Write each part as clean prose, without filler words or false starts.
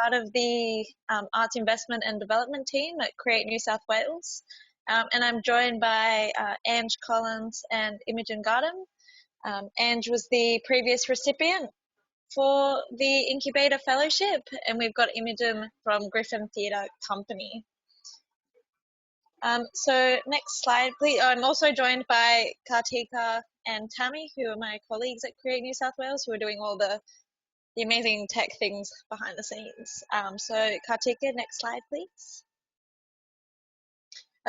part of the Arts Investment and Development team at Create New South Wales. And I'm joined by Ange Collins and Imogen Gardam. Ange was the previous recipient for the Incubator Fellowship, and we've got Imogen from Griffin Theatre Company. So next slide, please. I'm also joined by Kartika and Tammy, who are my colleagues at Create New South Wales, who are doing all the amazing tech things behind the scenes. So Kartika, next slide, please.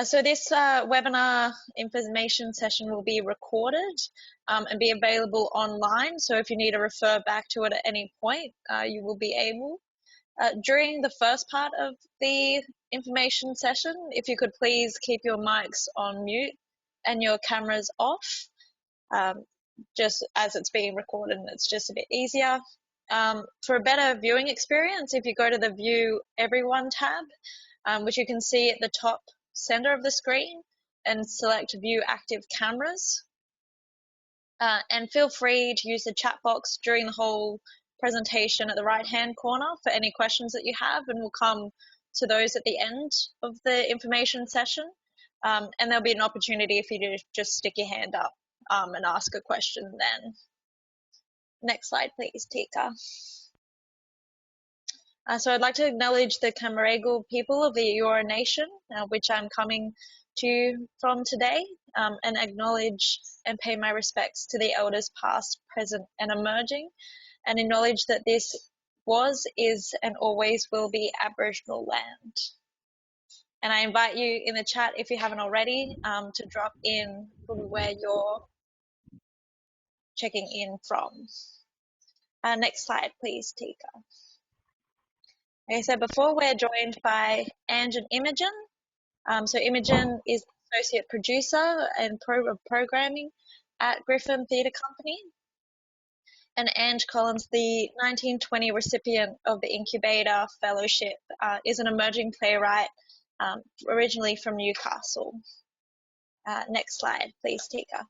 So this webinar information session will be recorded and be available online. So if you need to refer back to it at any point, you will be able. During the first part of the information session, if you could please keep your mics on mute and your cameras off, just as it's being recorded and it's just a bit easier. For a better viewing experience, if you go to the View Everyone tab, which you can see at the top center of the screen, and select View Active Cameras. And feel free to use the chat box during the whole presentation at the right-hand corner for any questions that you have, and we'll come to those at the end of the information session. And there'll be an opportunity for you to just stick your hand up and ask a question then. Next slide, please, Tika. So I'd like to acknowledge the Camaragal people of the Eora Nation, which I'm coming to you from today, and acknowledge and pay my respects to the elders past, present, and emerging, and acknowledge that this was, is, and always will be Aboriginal land. And I invite you in the chat, if you haven't already, to drop in where you're checking in from. Next slide, please, Tika. Okay, so before we're joined by Ange and Imogen. So Imogen is Associate Producer and Programming at Griffin Theatre Company. And Ange Collins, the 1920 recipient of the Incubator Fellowship, is an emerging playwright originally from Newcastle. Next slide, please, Tika.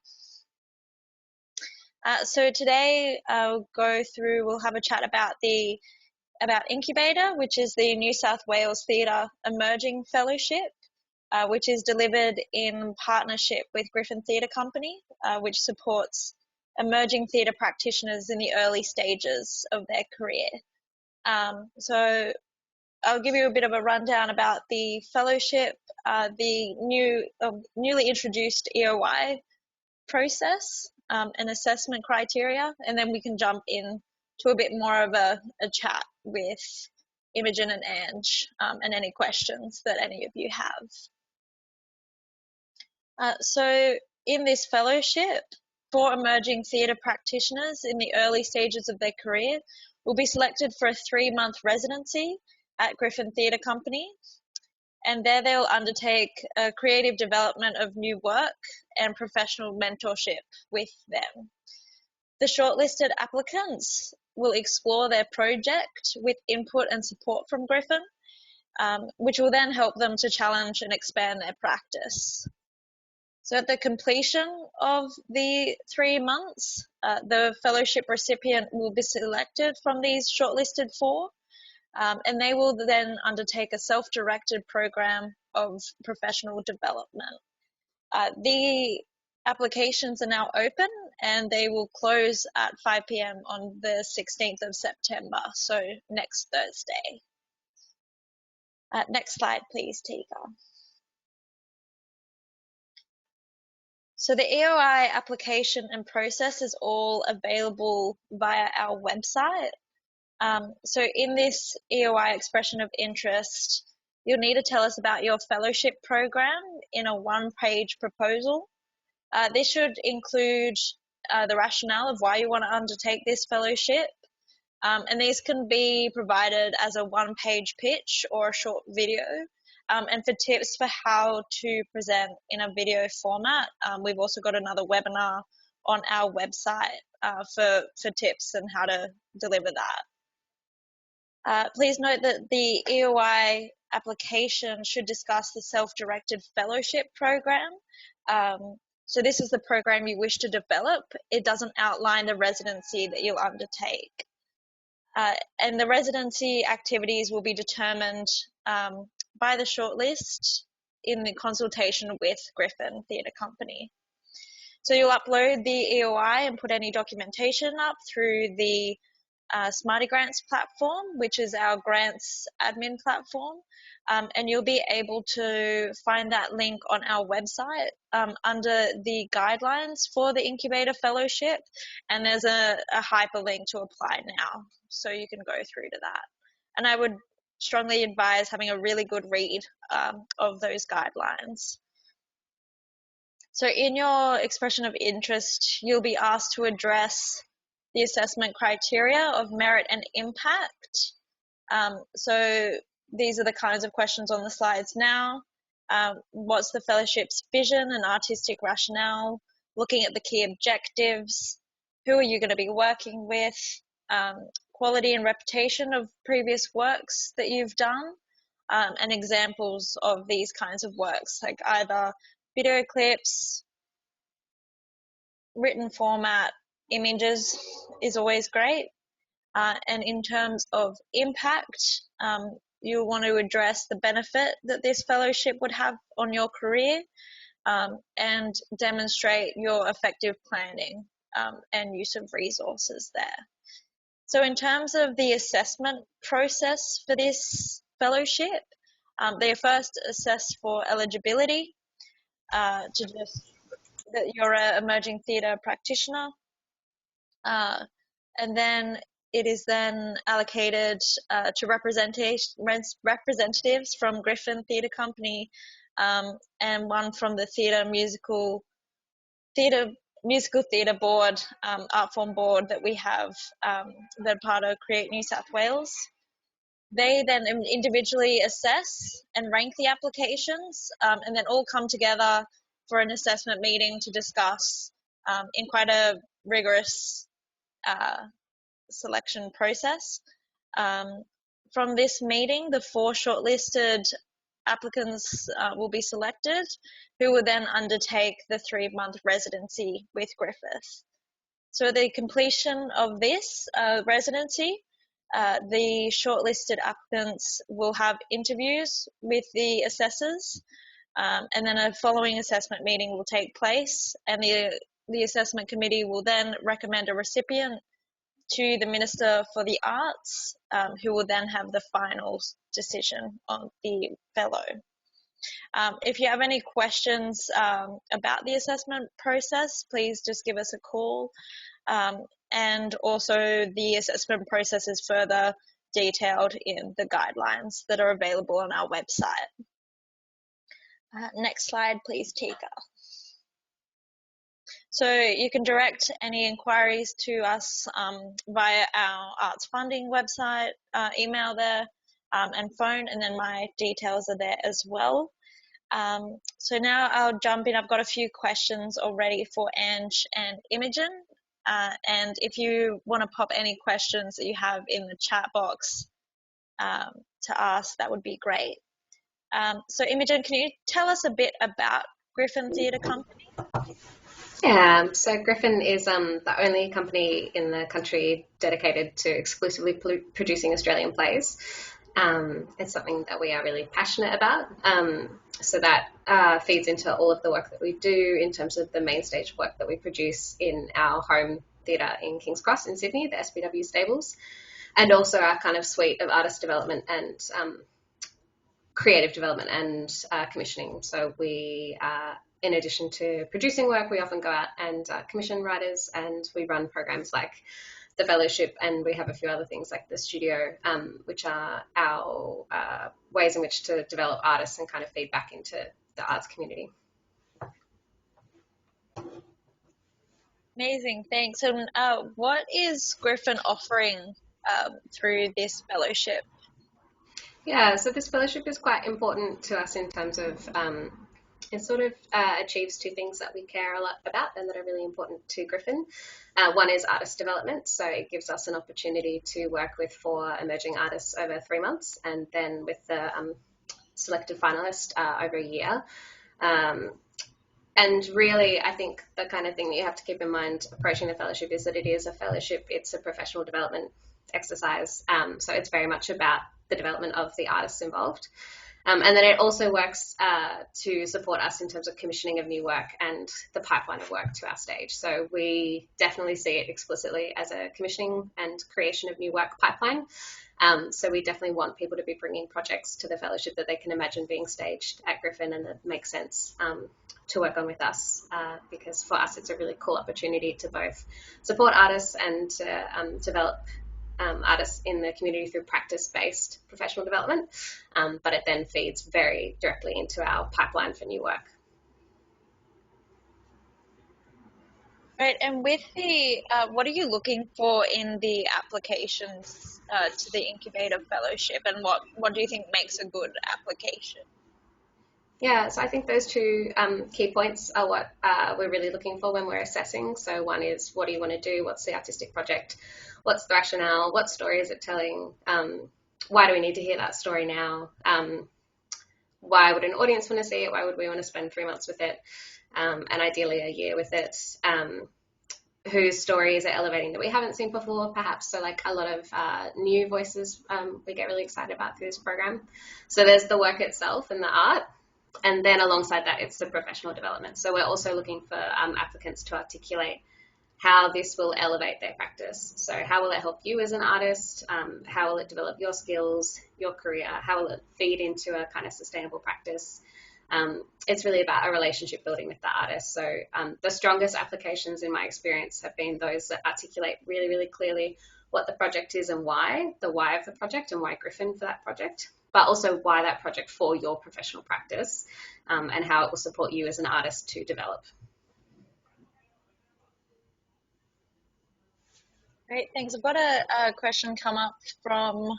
So today we'll have a chat about Incubator, which is the New South Wales Theatre Emerging Fellowship, which is delivered in partnership with Griffin Theatre Company, which supports emerging theatre practitioners in the early stages of their career. So I'll give you a bit of a rundown about the fellowship, the newly introduced EOI process and assessment criteria, and then we can jump in to a bit more of a chat with Imogen and Ange and any questions that any of you have. So in this fellowship, 4 emerging theatre practitioners in the early stages of their career will be selected for a 3-month residency at Griffin Theatre Company, and there they'll undertake a creative development of new work and professional mentorship with them. The shortlisted applicants will explore their project with input and support from Griffin, which will then help them to challenge and expand their practice. So at the completion of the 3 months, the fellowship recipient will be selected from these shortlisted 4, and they will then undertake a self-directed program of professional development. The applications are now open, and they will close at 5 p.m. on the 16th of September, so next Thursday. Next slide, please, Tika. So the EOI application and process is all available via our website. So in this EOI expression of interest, you'll need to tell us about your fellowship program in a 1-page proposal. This should include the rationale of why you want to undertake this fellowship, and these can be provided as a 1-page pitch or a short video. And for tips for how to present in a video format, we've also got another webinar on our website for tips and how to deliver that. Please note that the EOI application should discuss the self-directed fellowship program. So this is the program you wish to develop. It doesn't outline the residency that you'll undertake. And the residency activities will be determined by the shortlist in the consultation with Griffin Theatre Company. So you'll upload the EOI and put any documentation up through the Smarty Grants platform, which is our grants admin platform. And you'll be able to find that link on our website under the guidelines for the Incubator Fellowship. And there's a hyperlink to apply now. So you can go through to that. And I would strongly advise having a really good read of those guidelines. So in your expression of interest, you'll be asked to address the assessment criteria of merit and impact. So these are the kinds of questions on the slides now. What's the fellowship's vision and artistic rationale? Looking at the key objectives. Who are you going to be working with? Quality and reputation of previous works that you've done, and examples of these kinds of works, like either video clips, written format, images is always great. And in terms of impact, you'll want to address the benefit that this fellowship would have on your career, and demonstrate your effective planning and use of resources there. So in terms of the assessment process for this fellowship, they are first assessed for eligibility, to just that you're an emerging theatre practitioner, and then it is then allocated to representatives from Griffin Theatre Company, and one from the musical theatre board, art form board that we have, that part of Create New South Wales. They then individually assess and rank the applications, and then all come together for an assessment meeting to discuss in quite a rigorous selection process. From this meeting, the 4 shortlisted applicants will be selected, who will then undertake the 3-month residency with Griffith. So the completion of this residency, the shortlisted applicants will have interviews with the assessors, and then a following assessment meeting will take place, and the assessment committee will then recommend a recipient to the Minister for the Arts, who will then have the final decision on the fellow. If you have any questions about the assessment process, please just give us a call. And also the assessment process is further detailed in the guidelines that are available on our website. Next slide, please, Tika. So you can direct any inquiries to us via our arts funding website, email there, and phone, and then my details are there as well. So now I'll jump in. I've got a few questions already for Ange and Imogen. And if you want to pop any questions that you have in the chat box to ask, that would be great. So Imogen, can you tell us a bit about Griffin Theatre Company? Yeah, so Griffin is the only company in the country dedicated to exclusively producing Australian plays. It's something that we are really passionate about. So that feeds into all of the work that we do in terms of the main stage work that we produce in our home theatre in King's Cross in Sydney, the SPW Stables, and also our kind of suite of artist development and creative development and commissioning. So we, in addition to producing work, we often go out and commission writers, and we run programs like the fellowship, and we have a few other things like the studio, which are our ways in which to develop artists and kind of feed back into the arts community. Amazing, thanks. And what is Griffin offering through this fellowship? Yeah, so this fellowship is quite important to us in terms of it sort of achieves 2 things that we care a lot about and that are really important to Griffin. One is artist development, so it gives us an opportunity to work with 4 emerging artists over 3 months, and then with the selected finalist over a year. And really, I think the kind of thing that you have to keep in mind approaching the fellowship is that it is a fellowship. It's a professional development exercise. So it's very much about the development of the artists involved. And then it also works to support us in terms of commissioning of new work and the pipeline of work to our stage. So we definitely see it explicitly as a commissioning and creation of new work pipeline. So we definitely want people to be bringing projects to the fellowship that they can imagine being staged at Griffin and that makes sense to work on with us, because for us it's a really cool opportunity to both support artists and to develop artists in the community through practice-based professional development, but it then feeds very directly into our pipeline for new work. Right, and with the, what are you looking for in the applications to the Incubator Fellowship, and what do you think makes a good application? Yeah, so I think those two key points are what we're really looking for when we're assessing. So one is, what do you want to do? What's the artistic project? What's the rationale? What story is it telling? Why do we need to hear that story now? Why would an audience want to see it? Why would we want to spend 3 months with it? And ideally a year with it? Whose story is it elevating that we haven't seen before, perhaps? So like a lot of new voices we get really excited about through this program. So there's the work itself and the art. And then alongside that, it's the professional development. So we're also looking for applicants to articulate how this will elevate their practice. So how will it help you as an artist? How will it develop your skills, your career? How will it feed into a kind of sustainable practice? It's really about a relationship building with the artist. So the strongest applications in my experience have been those that articulate really, really clearly what the project is and why, the why of the project and why Griffin for that project, but also why that project for your professional practice, and how it will support you as an artist to develop. Great, thanks. I've got a question come up from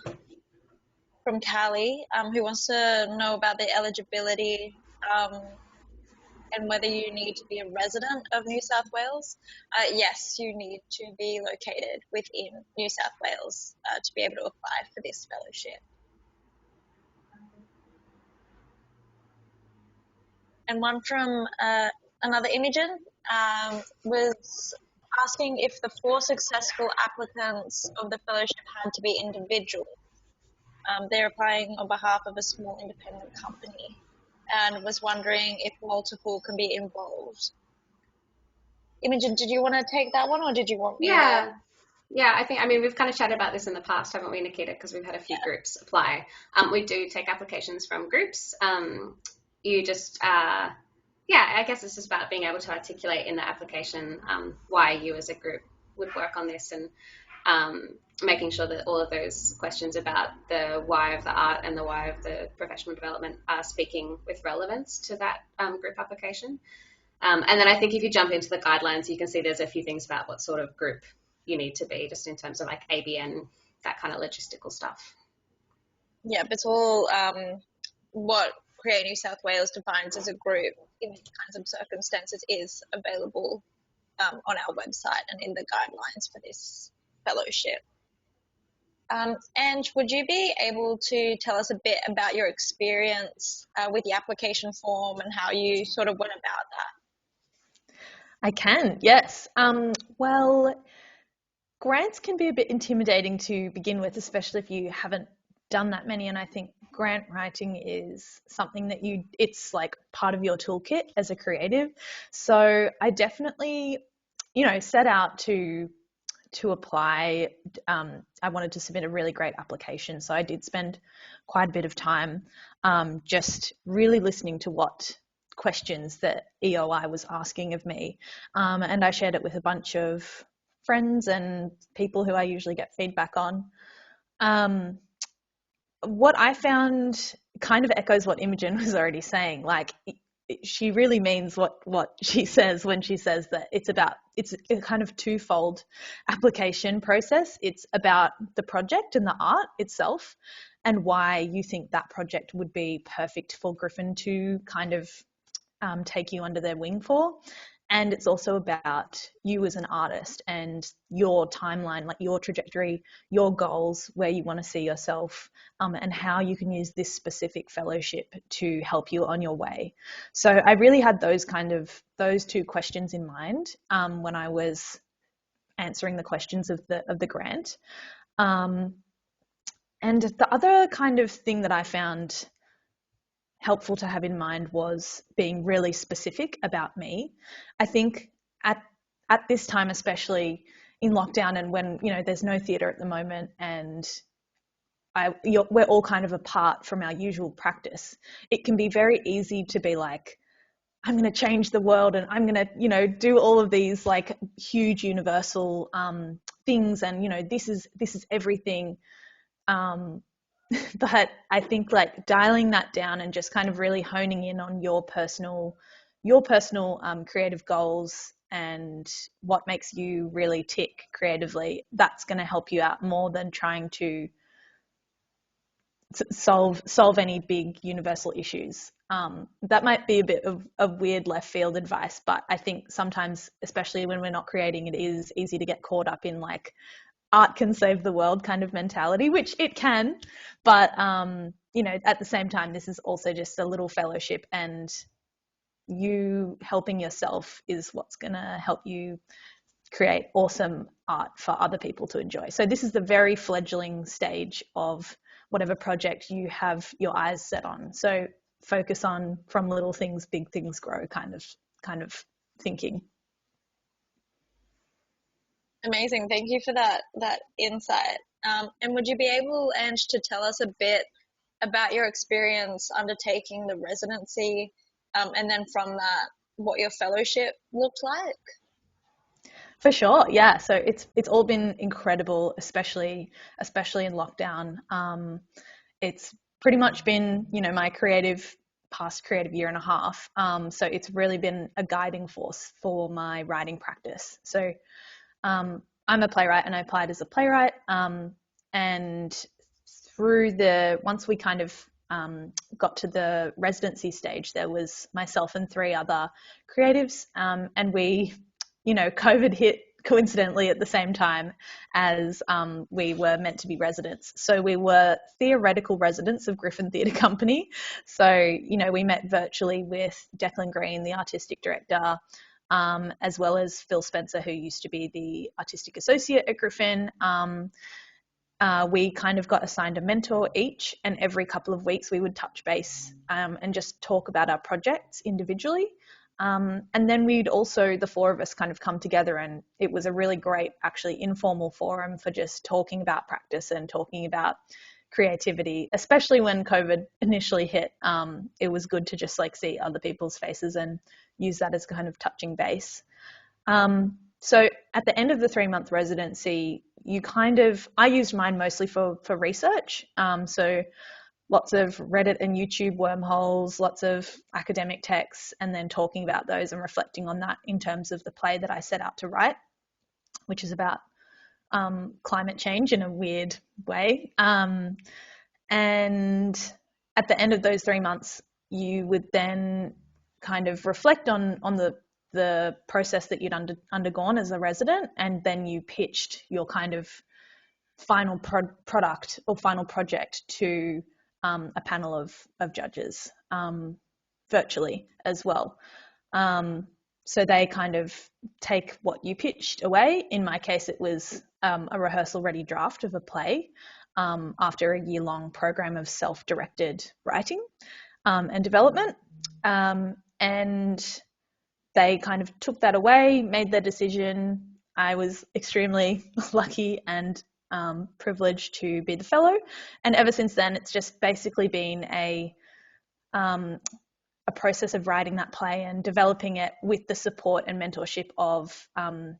Callie, who wants to know about the eligibility and whether you need to be a resident of New South Wales. Yes, you need to be located within New South Wales to be able to apply for this fellowship. And one from another Imogen was asking if the 4 successful applicants of the fellowship had to be individual. They're applying on behalf of a small independent company and was wondering if multiple can be involved. Imogen, did you want to take that one, or did you want me to? Yeah, I mean, we've kind of chatted about this in the past, haven't we, Nikita? Because we've had a few groups apply. We do take applications from groups. You just, I guess it's just about being able to articulate in the application why you as a group would work on this, and making sure that all of those questions about the why of the art and the why of the professional development are speaking with relevance to that group application. And then I think if you jump into the guidelines, you can see there's a few things about what sort of group you need to be, just in terms of like ABN, that kind of logistical stuff. Yeah, but it's all what Create New South Wales defines as a group in these kinds of circumstances is available on our website and in the guidelines for this fellowship. And would you be able to tell us a bit about your experience with the application form and how you sort of went about that? I can, yes. Well, grants can be a bit intimidating to begin with, especially if you haven't done that many. And I think grant writing is something that it's like part of your toolkit as a creative. So I definitely, set out to apply. I wanted to submit a really great application. So I did spend quite a bit of time just really listening to what questions that EOI was asking of me. And I shared it with a bunch of friends and people who I usually get feedback on. What I found kind of echoes what Imogen was already saying. Like, she really means what she says when she says that it's a kind of twofold application process. It's about the project and the art itself and why you think that project would be perfect for Griffin to kind of take you under their wing for. And it's also about you as an artist and your timeline, like your trajectory, your goals, where you want to see yourself, and how you can use this specific fellowship to help you on your way. So I really had those two questions in mind when I was answering the questions of the grant. And the other kind of thing that I found helpful to have in mind was being really specific about me. I think at this time, especially in lockdown, and when there's no theatre at the moment, and we're all kind of apart from our usual practice, it can be very easy to be like, I'm going to change the world, and I'm going to do all of these like huge universal things, and this is everything. But I think like dialing that down and just kind of really honing in on your personal creative goals and what makes you really tick creatively, that's going to help you out more than trying to solve any big universal issues. That might be a bit of weird left field advice, but I think sometimes, especially when we're not creating, it is easy to get caught up in like art can save the world kind of mentality, which it can, but at the same time, this is also just a little fellowship, and you helping yourself is what's going to help you create awesome art for other people to enjoy. So this is the very fledgling stage of whatever project you have your eyes set on. So focus on from little things, big things grow kind of thinking. Amazing. Thank you for that insight. And would you be able, Ange, to tell us a bit about your experience undertaking the residency, and then from that, what your fellowship looked like? For sure, yeah. So it's all been incredible, especially in lockdown. It's pretty much been my past creative year and a half. So it's really been a guiding force for my writing practice. So I'm a playwright, and I applied as a playwright. And once we kind of got to the residency stage, there was myself and 3 other creatives, and we, COVID hit coincidentally at the same time as we were meant to be residents. So we were theoretical residents of Griffin Theatre Company. So, we met virtually with Declan Green, the artistic director, as well as Phil Spencer, who used to be the artistic associate at Griffin. We kind of got assigned a mentor each, and every couple of weeks we would touch base and just talk about our projects individually. And then we'd also, the 4 of us, kind of come together, and it was a really great, actually informal forum for just talking about practice and talking about creativity, especially when COVID initially hit. It was good to just like see other people's faces and use that as kind of touching base. So at the end of the 3-month residency, I used mine mostly for research. So lots of Reddit and YouTube wormholes, lots of academic texts, and then talking about those and reflecting on that in terms of the play that I set out to write, which is about climate change in a weird way. And at the end of those 3 months, you would then kind of reflect on the process that you'd undergone as a resident, and then you pitched your kind of final product or final project to a panel of judges, virtually as well. So they kind of take what you pitched away. In my case, it was a rehearsal-ready draft of a play after a year-long program of self-directed writing and development. And they kind of took that away, made their decision. I was extremely lucky and privileged to be the fellow. And ever since then, it's just basically been a process of writing that play and developing it with the support and mentorship of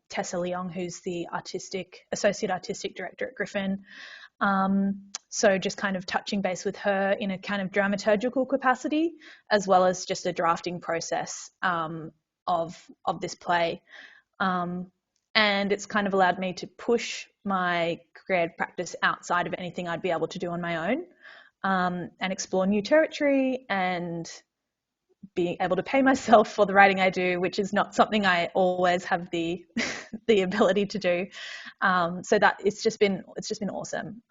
Tessa Leong, who's the associate artistic director at Griffin. So just kind of touching base with her in a kind of dramaturgical capacity, as well as just a drafting process of this play. And it's kind of allowed me to push my creative practice outside of anything I'd be able to do on my own, and explore new territory and being able to pay myself for the writing I do, which is not something I always have the ability to do. So that it's just been awesome.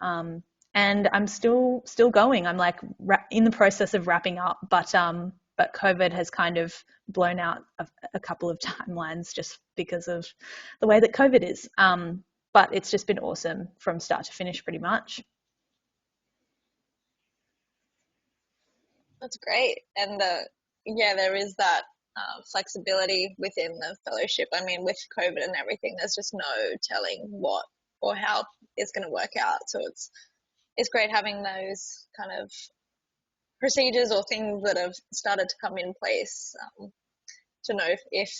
And I'm still going. I'm like in the process of wrapping up, but COVID has kind of blown out a couple of timelines just because of the way that COVID is. but it's just been awesome from start to finish pretty much. That's great. And there is that flexibility within the fellowship. I mean, with COVID and everything, there's just no telling what or how it's going to work out. So it's great having those kind of procedures or things that have started to come in place, to know if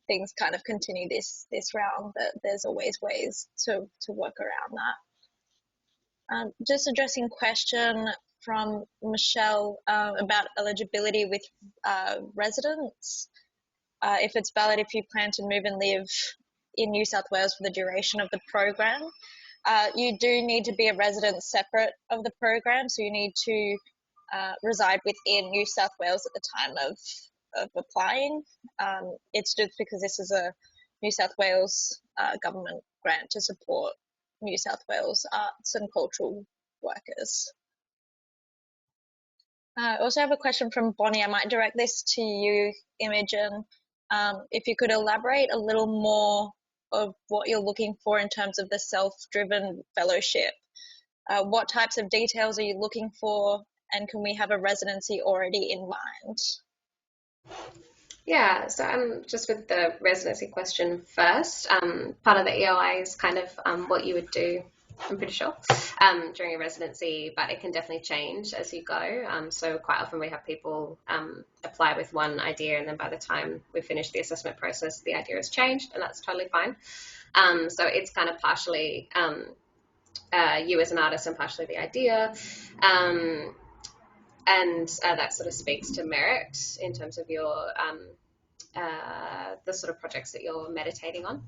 things kind of continue this round, that there's always ways to work around that. Just addressing question from Michelle about eligibility with residents. If it's valid if you plan to move and live in New South Wales for the duration of the program. You do need to be a resident separate of the program, so you need to reside within New South Wales at the time of applying. It's just because this is a New South Wales government grant to support New South Wales arts and cultural workers. I also have a question from Bonnie. I might direct this to you, Imogen. If you could elaborate a little more of what you're looking for in terms of the self-driven fellowship. What types of details are you looking for, and can we have a residency already in mind? Yeah, so just with the residency question first, part of the EOI is kind of what you would do, I'm pretty sure, during a residency, but it can definitely change as you go. So quite often we have people apply with one idea, and then by the time we finish the assessment process, the idea has changed, and that's totally fine. So it's kind of partially you as an artist and partially the idea. And that sort of speaks to merit in terms of your the sort of projects that you're meditating on.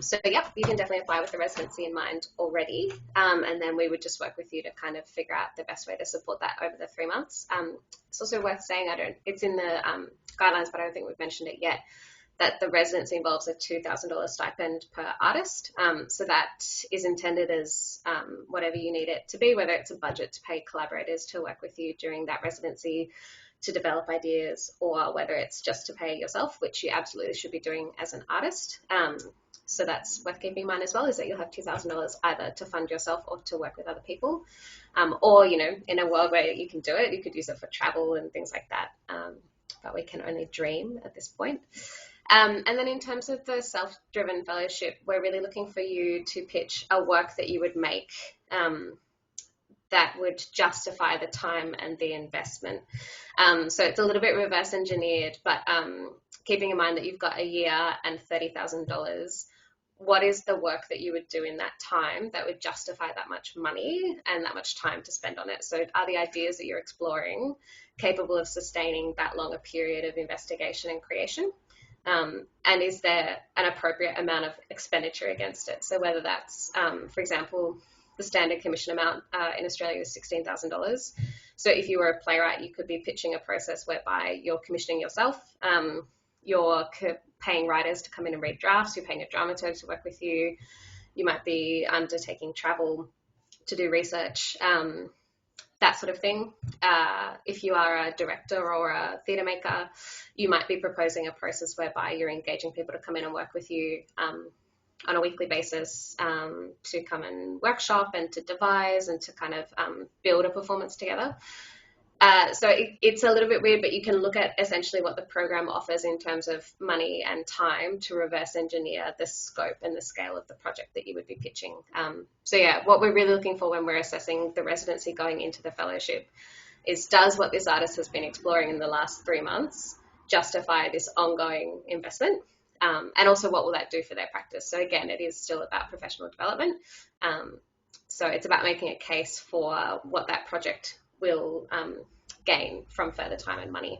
So yep, you can definitely apply with the residency in mind already, and then we would just work with you to kind of figure out the best way to support that over the 3 months. It's also worth saying, it's in the guidelines, but I don't think we've mentioned it yet, that the residency involves a $2,000 stipend per artist. So that is intended as whatever you need it to be, whether it's a budget to pay collaborators to work with you during that residency to develop ideas, or whether it's just to pay yourself, which you absolutely should be doing as an artist. So that's worth keeping in mind as well, is that you'll have $2,000 either to fund yourself or to work with other people. Or, in a world where you can do it, you could use it for travel and things like that. But we can only dream at this point. And then in terms of the self-driven fellowship, we're really looking for you to pitch a work that you would make that would justify the time and the investment. So it's a little bit reverse engineered, but keeping in mind that you've got a year and $30,000, what is the work that you would do in that time that would justify that much money and that much time to spend on it? So are the ideas that you're exploring capable of sustaining that longer period of investigation and creation? And is there an appropriate amount of expenditure against it? So whether that's, for example, the standard commission amount in Australia is $16,000. So if you were a playwright, you could be pitching a process whereby you're commissioning yourself, you're paying writers to come in and read drafts, you're paying a dramaturg to work with you, you might be undertaking travel to do research, that sort of thing. If you are a director or a theatre maker, you might be proposing a process whereby you're engaging people to come in and work with you on a weekly basis, to come and workshop and to devise and to kind of build a performance together. So it's a little bit weird, but you can look at essentially what the program offers in terms of money and time to reverse engineer the scope and the scale of the project that you would be pitching. So yeah, what we're really looking for when we're assessing the residency going into the fellowship is, does what this artist has been exploring in the last 3 months justify this ongoing investment? And also, what will that do for their practice? So again, it is still about professional development. So it's about making a case for what that project will gain from further time and money.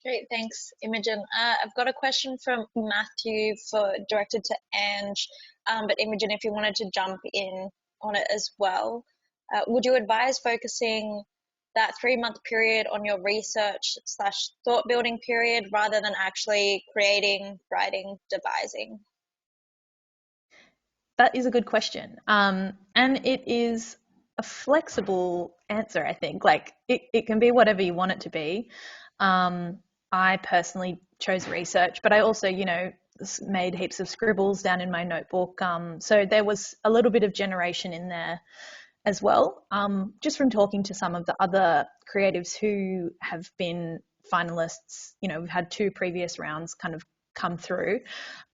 Great, thanks, Imogen. I've got a question from Matthew directed to Ange, but Imogen, if you wanted to jump in on it as well, would you advise focusing that 3-month period on your research / thought building period rather than actually creating, writing, devising? That is a good question. And it is a flexible answer, I think. Like it can be whatever you want it to be. I personally chose research, but I also, made heaps of scribbles down in my notebook. So there was a little bit of generation in there as well. Just from talking to some of the other creatives who have been finalists, we've had 2 previous rounds kind of come through.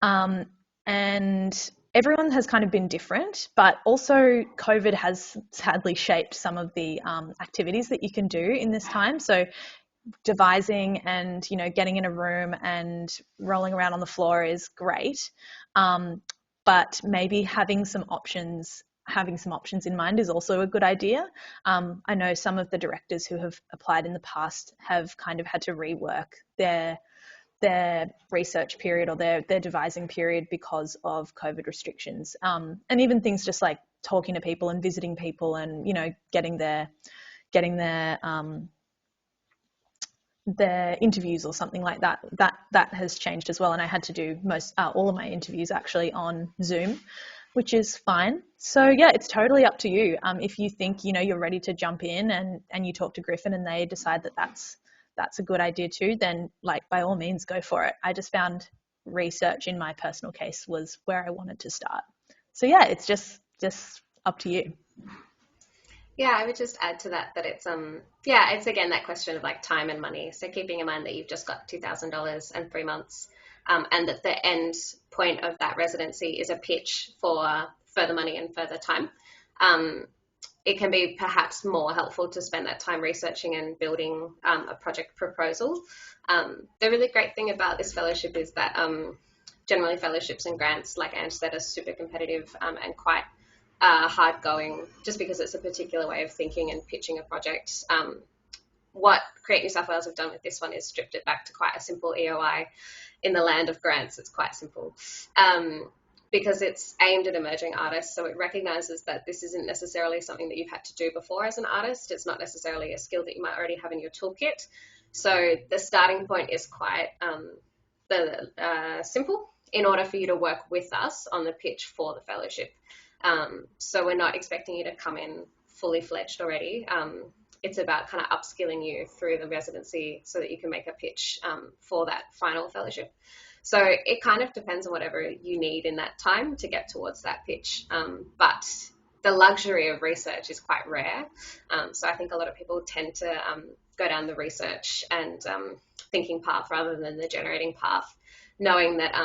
And everyone has kind of been different, but also COVID has sadly shaped some of the activities that you can do in this time. So devising and getting in a room and rolling around on the floor is great, but maybe having some options in mind is also a good idea. I know some of the directors who have applied in the past have kind of had to rework their research period or their devising period because of COVID restrictions, and even things just like talking to people and visiting people and getting their interviews or something like that has changed as well. And I had to do all of my interviews actually on Zoom, which is fine. So yeah, it's totally up to you. If you think you're ready to jump in and you talk to Griffin and they decide that that's a good idea too, then by all means go for it. I just found research in my personal case was where I wanted to start. So yeah, it's just up to you. Yeah, I would just add to that it's again that question of time and money. So keeping in mind that you've just got $2,000 and 3 months, and that the end point of that residency is a pitch for further money and further time. It can be perhaps more helpful to spend that time researching and building a project proposal. The really great thing about this fellowship is that generally fellowships and grants, like Ange said, are super competitive and quite hard going, just because it's a particular way of thinking and pitching a project. What Create New South Wales have done with this one is stripped it back to quite a simple EOI. In the land of grants, it's quite simple, because it's aimed at emerging artists. So it recognises that this isn't necessarily something that you've had to do before as an artist. It's not necessarily a skill that you might already have in your toolkit. So the starting point is quite simple in order for you to work with us on the pitch for the fellowship. So we're not expecting you to come in fully fledged already. It's about kind of upskilling you through the residency so that you can make a pitch for that final fellowship. So it kind of depends on whatever you need in that time to get towards that pitch. But the luxury of research is quite rare. So I think a lot of people tend to go down the research and thinking path rather than the generating path, knowing that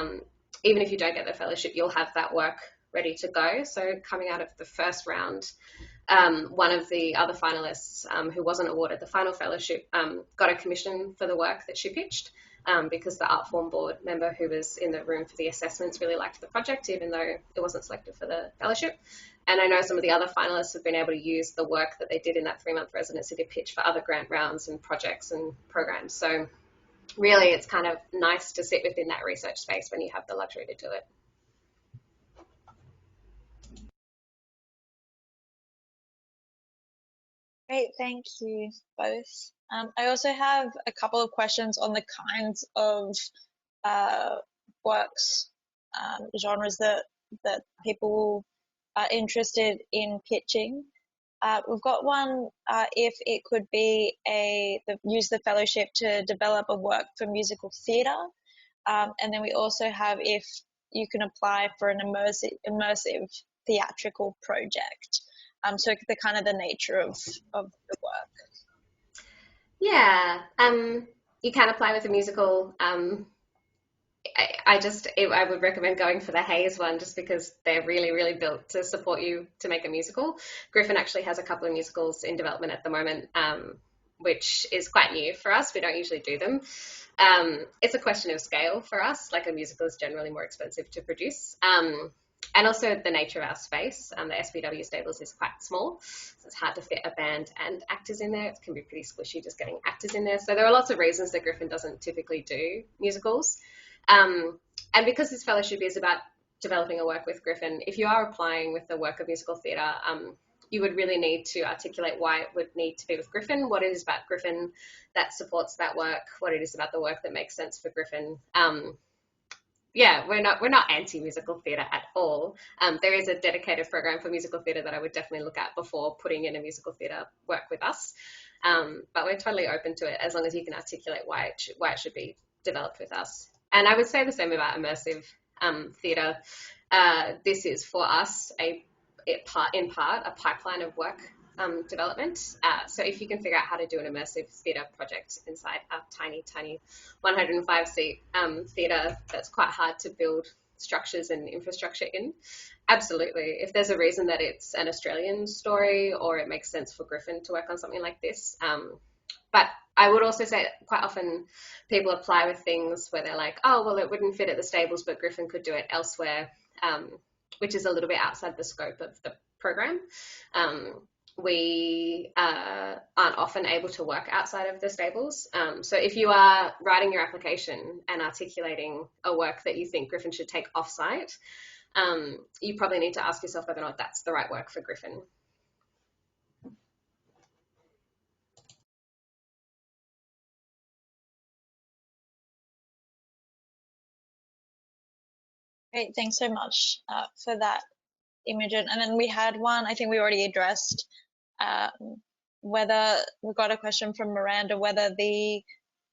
even if you don't get the fellowship, you'll have that work ready to go. So coming out of the first round, one of the other finalists who wasn't awarded the final fellowship got a commission for the work that she pitched, because the art form board member who was in the room for the assessments really liked the project, even though it wasn't selected for the fellowship. And I know some of the other finalists have been able to use the work that they did in that 3-month residency to pitch for other grant rounds and projects and programs. So really, it's kind of nice to sit within that research space when you have the luxury to do it. Great, thank you both. I also have a couple of questions on the kinds of works, genres that people are interested in pitching. We've got one, if it could be use the fellowship to develop a work for musical theatre, and then we also have if you can apply for an immersive theatrical project. So the kind of the nature of the work. Yeah, you can apply with a musical. I would recommend going for the Hayes one just because they're really, really built to support you to make a musical. Griffin actually has a couple of musicals in development at the moment, which is quite new for us. We don't usually do them. It's a question of scale for us. Like a musical is generally more expensive to produce. And also the nature of our space. The SBW stables is quite small, so it's hard to fit a band and actors in there. It can be pretty squishy just getting actors in there. So there are lots of reasons that Griffin doesn't typically do musicals. And because this fellowship is about developing a work with Griffin, if you are applying with the work of musical theatre, you would really need to articulate why it would need to be with Griffin, what it is about Griffin that supports that work, what it is about the work that makes sense for Griffin. Yeah, we're not anti-musical theatre at all. There is a dedicated program for musical theatre that I would definitely look at before putting in a musical theatre work with us. But we're totally open to it as long as you can articulate why it should be developed with us. And I would say the same about immersive theatre. This is for us in part a pipeline of work development. So if you can figure out how to do an immersive theatre project inside a tiny 105 seat theatre that's quite hard to build structures and infrastructure in, absolutely. If there's a reason that it's an Australian story or it makes sense for Griffin to work on something like this. But I would also say quite often people apply with things where they're like, oh, well, it wouldn't fit at the stables, but Griffin could do it elsewhere, which is a little bit outside the scope of the program. We aren't often able to work outside of the stables. So if you are writing your application and articulating a work that you think Griffin should take off-site, you probably need to ask yourself whether or not that's the right work for Griffin. Great, thanks so much for that, Imogen. And then we had one, I think we already addressed, whether we got a question from Miranda, whether the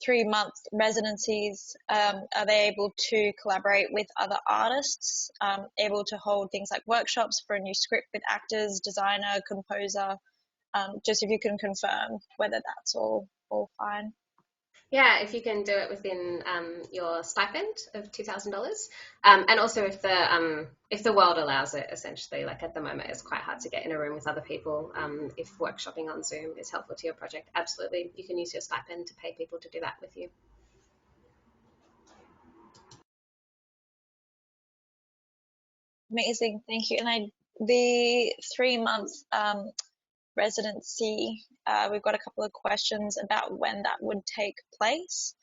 3-month residencies, are they able to collaborate with other artists, able to hold things like workshops for a new script with actors, designer, composer, just if you can confirm whether that's all fine. Yeah, if you can do it within your stipend of $2,000, and also if the world allows it, essentially. Like at the moment, it's quite hard to get in a room with other people. If workshopping on Zoom is helpful to your project, absolutely, you can use your stipend to pay people to do that with you. Amazing, thank you. And the 3-month residency, we've got a couple of questions about when that would take place.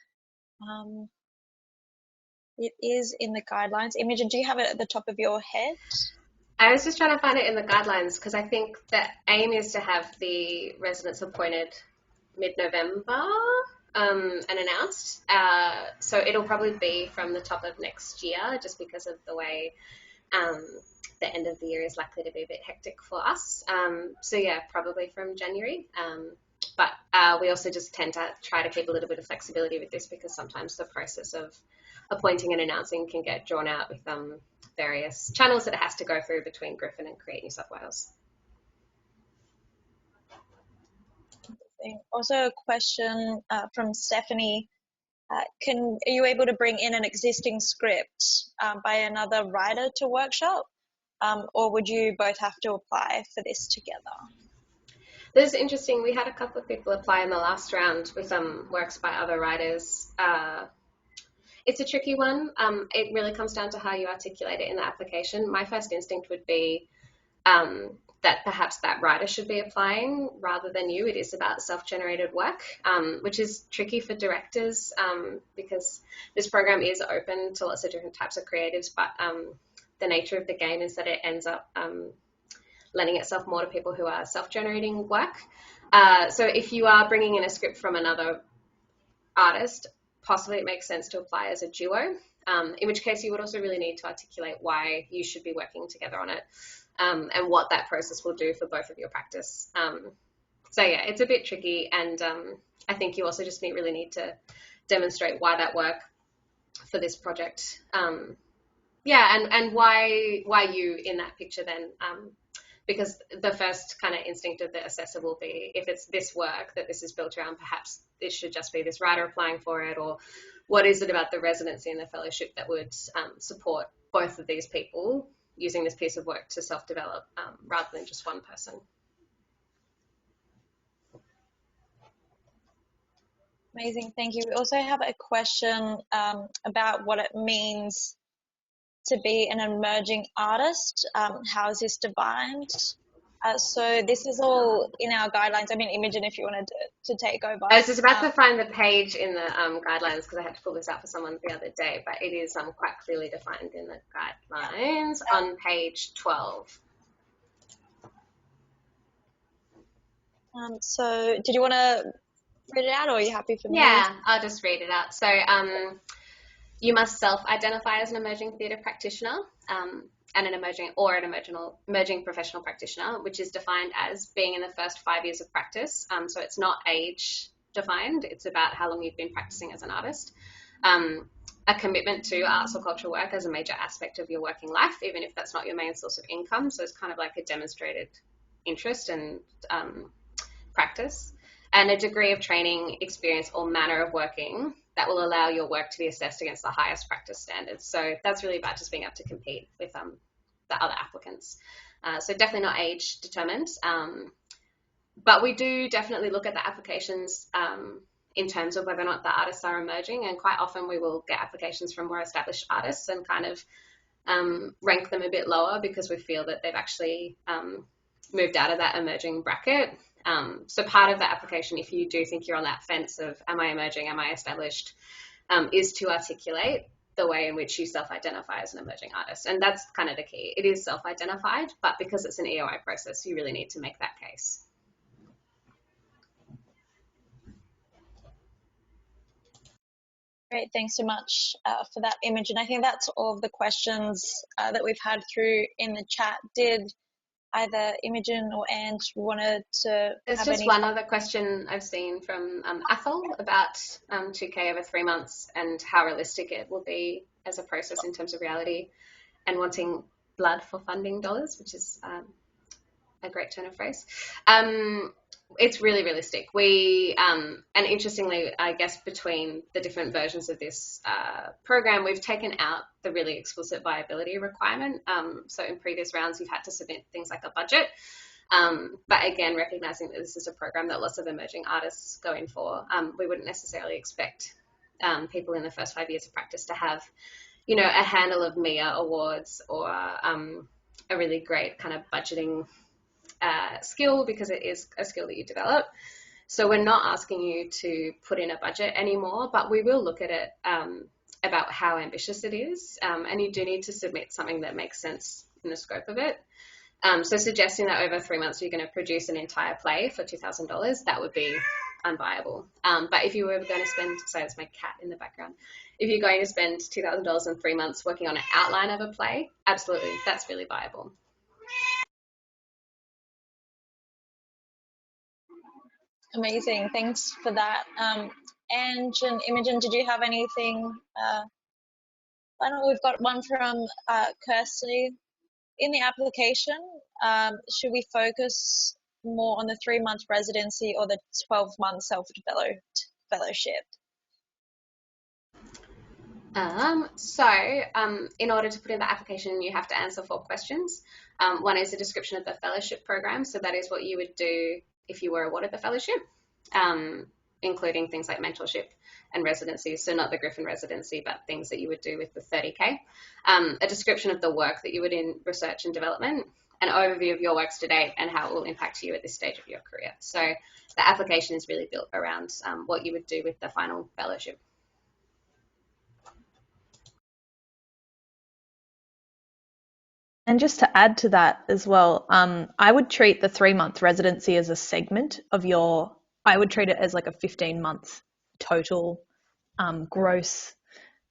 It is in the guidelines. Imogen, do you have it at the top of your head? I was just trying to find it in the guidelines because I think the aim is to have the residents appointed mid-November and announced. So it'll probably be from the top of next year just because of the way the end of the year is likely to be a bit hectic for us. So yeah, probably from January. But we also just tend to try to keep a little bit of flexibility with this because sometimes the process of appointing and announcing can get drawn out with various channels that it has to go through between Griffin and Create New South Wales. Also a question from Stephanie. Are you able to bring in an existing script by another writer to workshop? Or would you both have to apply for this together? This is interesting. We had a couple of people apply in the last round with works by other writers. It's a tricky one. It really comes down to how you articulate it in the application. My first instinct would be that perhaps that writer should be applying rather than you. It is about self-generated work, which is tricky for directors because this program is open to lots of different types of creatives, but the nature of the game is that it ends up lending itself more to people who are self-generating work. So if you are bringing in a script from another artist, possibly it makes sense to apply as a duo, in which case you would also really need to articulate why you should be working together on it and what that process will do for both of your practice. So yeah, it's a bit tricky, and I think you also just really need to demonstrate why that work for this project. And why you in that picture then, because the first kind of instinct of the assessor will be, if it's this work that this is built around, perhaps it should just be this writer applying for it, or what is it about the residency and the fellowship that would support both of these people using this piece of work to self-develop rather than just one person. Amazing, thank you. We also have a question about what it means to be an emerging artist. How is this defined? So this is all in our guidelines. I mean, Imogen, if you wanted to take over. I was just about to find the page in the guidelines because I had to pull this out for someone the other day, but it is quite clearly defined in the guidelines on page 12. So did you want to read it out, or are you happy for me? Yeah, I'll just read it out. So you must self-identify as an emerging theatre practitioner and an emerging professional practitioner, which is defined as being in the first 5 years of practice. So it's not age defined, it's about how long you've been practicing as an artist. a commitment to arts or cultural work as a major aspect of your working life, even if that's not your main source of income. So it's kind of like a demonstrated interest and practice, and a degree of training, experience, or manner of working that will allow your work to be assessed against the highest practice standards. So that's really about just being able to compete with the other applicants. So definitely not age determined, but we do definitely look at the applications in terms of whether or not the artists are emerging, and quite often we will get applications from more established artists and kind of rank them a bit lower because we feel that they've actually moved out of that emerging bracket. So part of the application, if you do think you're on that fence of am I emerging, am I established, is to articulate the way in which you self-identify as an emerging artist. And that's kind of the key. It is self-identified, but because it's an EOI process, you really need to make that case. Great, thanks so much for that, Imogen. I think that's all of the questions that we've had through in the chat. Did either Imogen or Ange wanted to There's just one other question I've seen from Athol about 2K over 3 months and how realistic it will be as a process in terms of reality, and wanting blood for funding dollars, which is a great turn of phrase. It's really realistic. We, and interestingly, I guess between the different versions of this program, we've taken out the really explicit viability requirement. So in previous rounds, you've had to submit things like a budget. But again, recognizing that this is a program that lots of emerging artists go in for, we wouldn't necessarily expect people in the first 5 years of practice to have, you know, a handle of MIA awards or a really great kind of budgeting skill, because it is a skill that you develop. So we're not asking you to put in a budget anymore, but we will look at it about how ambitious it is, and you do need to submit something that makes sense in the scope of it. So suggesting that over 3 months you're going to produce an entire play for $2,000, that would be unviable. But if you were going to spend, sorry, it's my cat in the background, if you're going to spend $2,000 in 3 months working on an outline of a play, absolutely, that's really viable. Amazing, thanks for that. Ange and Imogen, did you have anything? I know we've got one from Kirsty. In the application, should we focus more on the 3-month residency or the 12-month self-developed fellowship? In order to put in the application, you have to answer 4 questions. One is a description of the fellowship program. So that is what you would do if you were awarded the fellowship, including things like mentorship and residency. So not the Griffin residency, but things that you would do with the 30K. A description of the work that you would in research and development, an overview of your works to date and how it will impact you at this stage of your career. So the application is really built around what you would do with the final fellowship. And just to add to that as well, I would treat the 3-month residency as a segment of I would treat it as like a 15-month total gross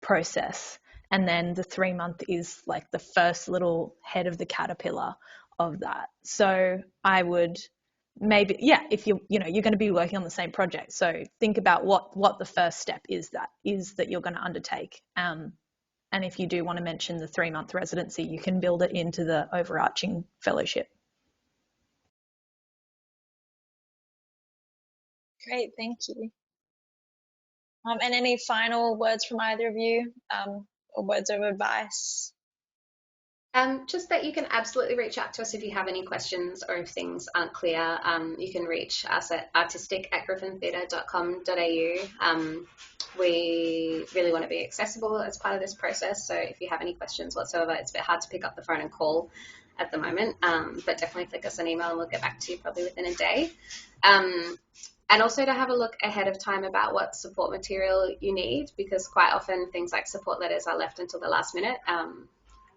process. And then the 3-month is like the first little head of the caterpillar of that. So I would maybe, if you're going to be working on the same project. So think about what the first step is that you're going to undertake. And if you do want to mention the 3-month residency, you can build it into the overarching fellowship. Great, thank you. And any final words from either of you, or words of advice? Just that you can absolutely reach out to us if you have any questions or if things aren't clear. You can reach us at artistic@griffintheatre.com.au. We really want to be accessible as part of this process, so if you have any questions whatsoever, it's a bit hard to pick up the phone and call at the moment, but definitely flick us an email and we'll get back to you probably within a day. And also to have a look ahead of time about what support material you need, because quite often things like support letters are left until the last minute.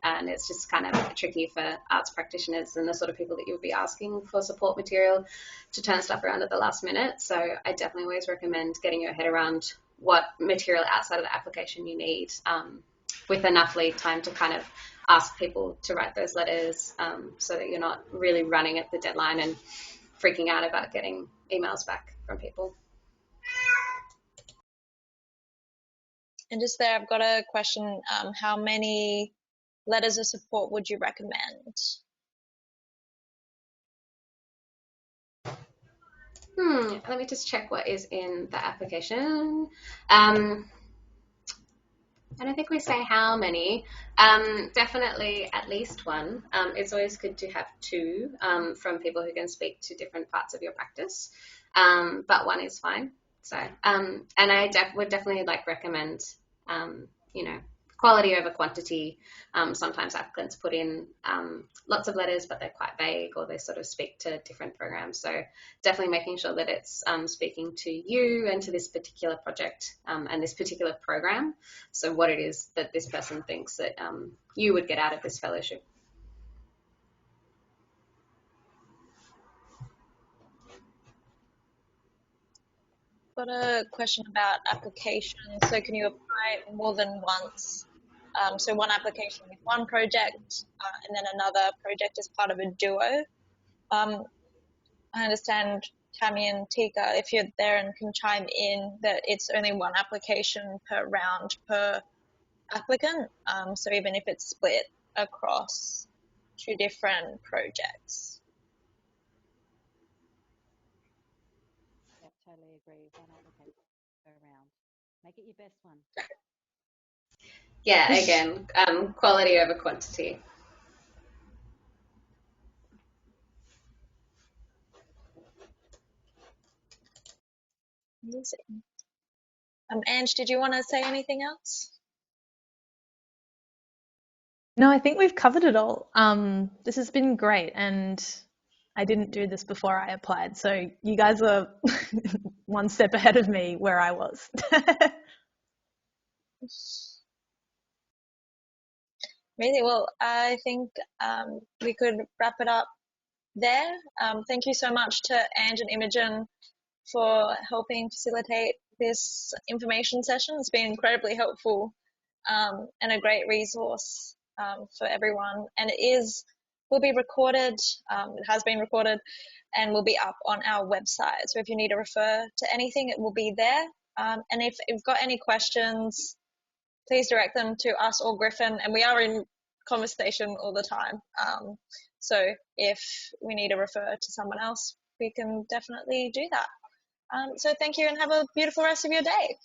And it's just kind of tricky for arts practitioners and the sort of people that you would be asking for support material to turn stuff around at the last minute. So I definitely always recommend getting your head around what material outside of the application you need, with enough lead time to kind of ask people to write those letters, so that you're not really running at the deadline and freaking out about getting emails back from people. And just there, I've got a question. How many letters of support would you recommend? Let me just check what is in the application. I don't think we say how many. Definitely at least one. It's always good to have two from people who can speak to different parts of your practice, but one is fine. So, and I would definitely recommend, you know, quality over quantity. Sometimes applicants put in lots of letters, but they're quite vague, or they sort of speak to different programs. So definitely making sure that it's speaking to you and to this particular project and this particular program. So what it is that this person thinks that you would get out of this fellowship. Got a question about applications. So can you apply more than once? So one application with one project and then another project as part of a duo. I understand Tammy and Tika, if you're there and can chime in, that it's only one application per round per applicant. So even if it's split across two different projects. Yep, totally agree. One application per round. Make it your best one. Yeah, again, quality over quantity. Amazing. Ange, did you want to say anything else? No, I think we've covered it all. This has been great, and I didn't do this before I applied, so you guys are one step ahead of me where I was. Amazing. Well, I think we could wrap it up there. Thank you so much to Ange and Imogen for helping facilitate this information session. It's been incredibly helpful and a great resource for everyone. And will be recorded, it has been recorded, and will be up on our website. So if you need to refer to anything, it will be there. And if you've got any questions, please direct them to us or Griffin, and we are in conversation all the time. So if we need to refer to someone else, we can definitely do that. So thank you and have a beautiful rest of your day.